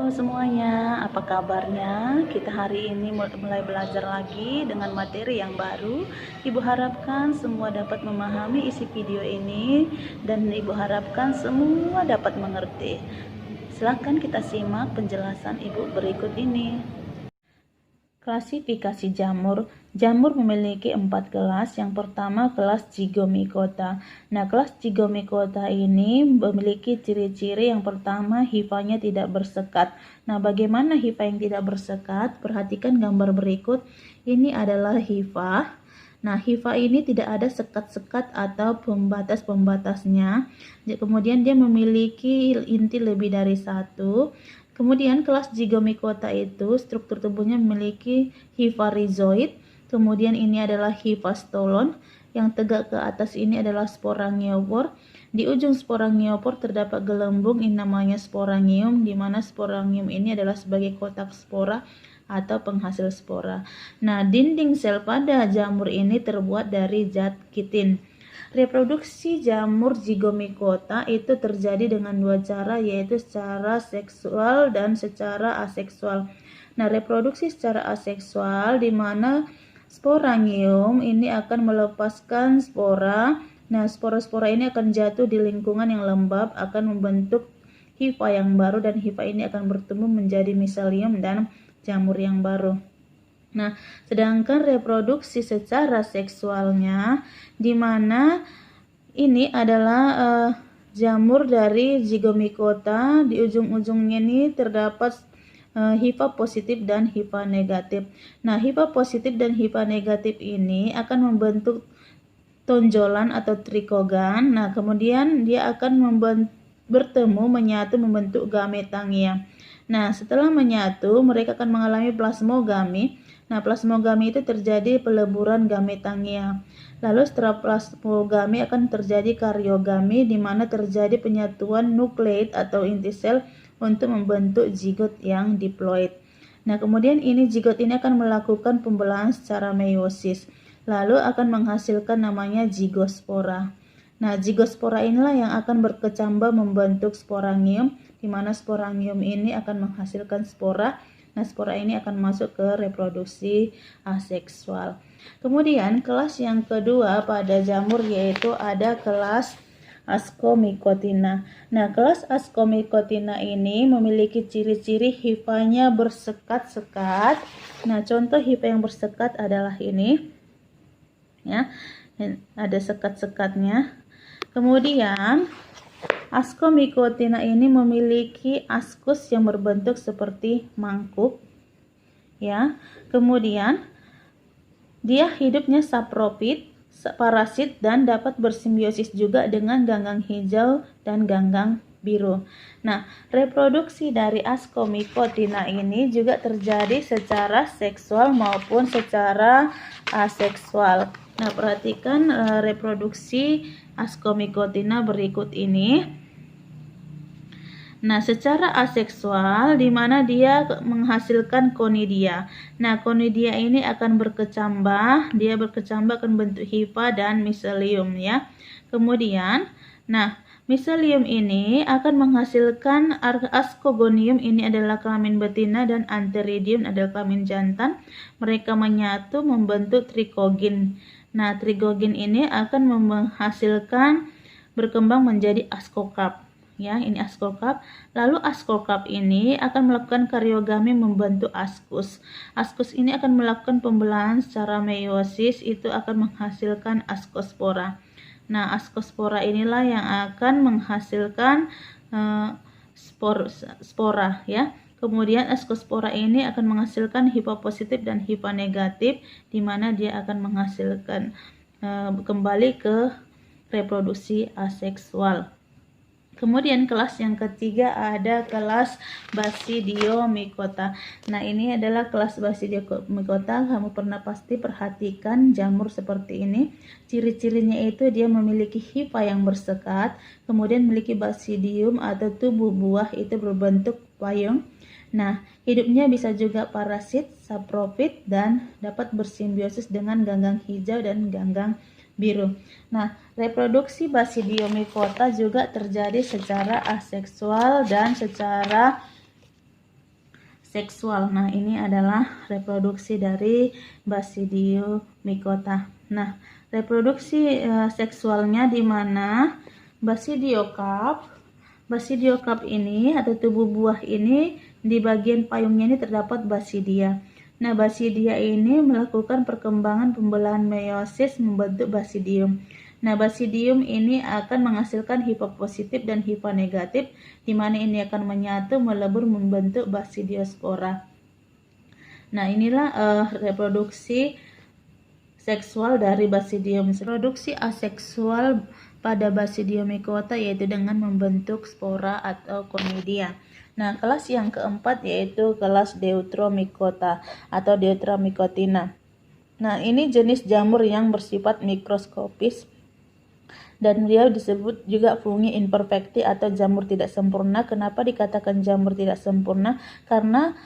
Halo semuanya, apa kabarnya? Kita hari ini mulai belajar lagi dengan materi yang baru. Ibu harapkan semua dapat memahami isi video ini dan Ibu harapkan semua dapat mengerti. Silakan kita simak penjelasan Ibu berikut ini. Klasifikasi jamur. Jamur memiliki 4 kelas. Yang pertama kelas Zygomicota. Nah, kelas Zygomicota ini memiliki ciri-ciri. Yang pertama, hifanya tidak bersekat. Nah, bagaimana hifa yang tidak bersekat? Perhatikan gambar berikut. Ini adalah hifa. Nah, hifa ini tidak ada sekat-sekat atau pembatas-pembatasnya. Kemudian dia memiliki inti lebih dari satu. Kemudian kelas Zygomicota itu struktur tubuhnya memiliki hifa rhizoid. Kemudian ini adalah hifa stolon. Yang tegak ke atas ini adalah sporangiopor. Di ujung sporangiopor terdapat gelembung yang namanya sporangium, di mana sporangium ini adalah sebagai kotak spora atau penghasil spora. Nah, dinding sel pada jamur ini terbuat dari zat kitin. Reproduksi jamur Zygomicota itu terjadi dengan dua cara, yaitu secara seksual dan secara aseksual. Nah, reproduksi secara aseksual di mana sporangium ini akan melepaskan spora. Nah, spora-spora ini akan jatuh di lingkungan yang lembab, akan membentuk hifa yang baru, dan hifa ini akan bertumbuh menjadi miselium dan jamur yang baru. Nah, sedangkan reproduksi secara seksualnya, di mana ini adalah jamur dari Zygomicota, di ujung-ujungnya ini terdapat hifa positif dan hifa negatif. Nah, hifa positif dan hifa negatif ini akan membentuk tonjolan atau trikogan. Nah, kemudian dia akan bertemu, menyatu, membentuk gametangia. Nah, setelah menyatu, mereka akan mengalami plasmogami. Nah, plasmogami itu terjadi peleburan gametangia. Lalu setelah plasmogami akan terjadi karyogami, di mana terjadi penyatuan nukleat atau inti sel untuk membentuk zigot yang diploid. Nah, kemudian ini zigot ini akan melakukan pembelahan secara meiosis, lalu akan menghasilkan namanya zigospora. Nah, zigospora inilah yang akan berkecambah membentuk sporangium, di mana sporangium ini akan menghasilkan spora. Nah, spora ini akan masuk ke reproduksi aseksual. Kemudian kelas yang kedua pada jamur yaitu ada kelas Ascomycotina. Nah, kelas Ascomycotina ini memiliki ciri-ciri hifanya bersekat-sekat. Nah, contoh hifa yang bersekat adalah ini. Ya, ada sekat-sekatnya. Kemudian Ascomycotina ini memiliki askus yang berbentuk seperti mangkuk, ya. Kemudian dia hidupnya saprofit, parasit, dan dapat bersimbiosis juga dengan ganggang hijau dan ganggang biru. Nah, reproduksi dari Ascomycotina ini juga terjadi secara seksual maupun secara aseksual. Nah, perhatikan reproduksi Ascomycotina berikut ini. Nah, secara aseksual di mana dia menghasilkan conidia. Nah, conidia ini akan berkecambah, dia berkecambah akan bentuk hifa dan miselium, ya. Kemudian, nah, miselium ini akan menghasilkan ascogonium, ini adalah kelamin betina, dan antheridium adalah kelamin jantan. Mereka menyatu membentuk trikogin. Nah, trikogin ini akan menghasilkan berkembang menjadi ascocarp. Ya, ini ascocarp. Lalu ascocarp ini akan melakukan karyogami membentuk ascus. Ascus ini akan melakukan pembelahan secara meiosis, itu akan menghasilkan ascospora. Nah, ascospora inilah yang akan menghasilkan spora, ya. Kemudian ascospora ini akan menghasilkan hifa positif dan hifa negatif, di mana dia akan menghasilkan kembali ke reproduksi aseksual. Kemudian kelas yang ketiga ada kelas Basidiomycota. Nah, ini adalah kelas Basidiomycota. Kamu pernah pasti perhatikan jamur seperti ini. Ciri-cirinya itu dia memiliki hifa yang bersekat, kemudian memiliki basidium atau tubuh buah itu berbentuk payung. Nah, hidupnya bisa juga parasit, saprofit, dan dapat bersimbiosis dengan ganggang hijau dan ganggang biru. Nah, reproduksi Basidiomycota juga terjadi secara aseksual dan secara seksual. Nah, ini adalah reproduksi dari Basidiomycota. Nah, reproduksi seksualnya di mana Basidiokarp ini atau tubuh buah ini di bagian payungnya ini terdapat basidia. Nah, basidia ini melakukan perkembangan pembelahan meiosis membentuk basidium. Nah, basidium ini akan menghasilkan hifa positif dan hifa negatif, di mana ini akan menyatu melebur membentuk basidiospora. Nah, inilah reproduksi seksual dari Basidium. Reproduksi aseksual pada Basidiomycota yaitu dengan membentuk spora atau conidia. Nah, kelas yang keempat yaitu kelas Deuteromycota atau Deuteramycotina. Nah, ini jenis jamur yang bersifat mikroskopis dan dia disebut juga fungi imperfecti atau jamur tidak sempurna. Kenapa dikatakan jamur tidak sempurna? Karena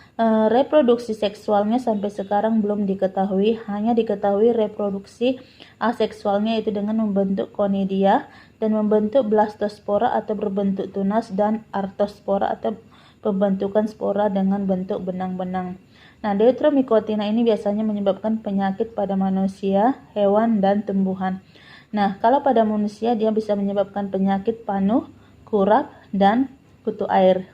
reproduksi seksualnya sampai sekarang belum diketahui, hanya diketahui reproduksi aseksualnya yaitu dengan membentuk conidia dan membentuk blastospora atau berbentuk tunas dan artospora atau pembentukan spora dengan bentuk benang-benang. Nah, Deuteromycotina ini biasanya menyebabkan penyakit pada manusia, hewan, dan tumbuhan. Nah, kalau pada manusia dia bisa menyebabkan penyakit panuh, kurap, dan kutu air.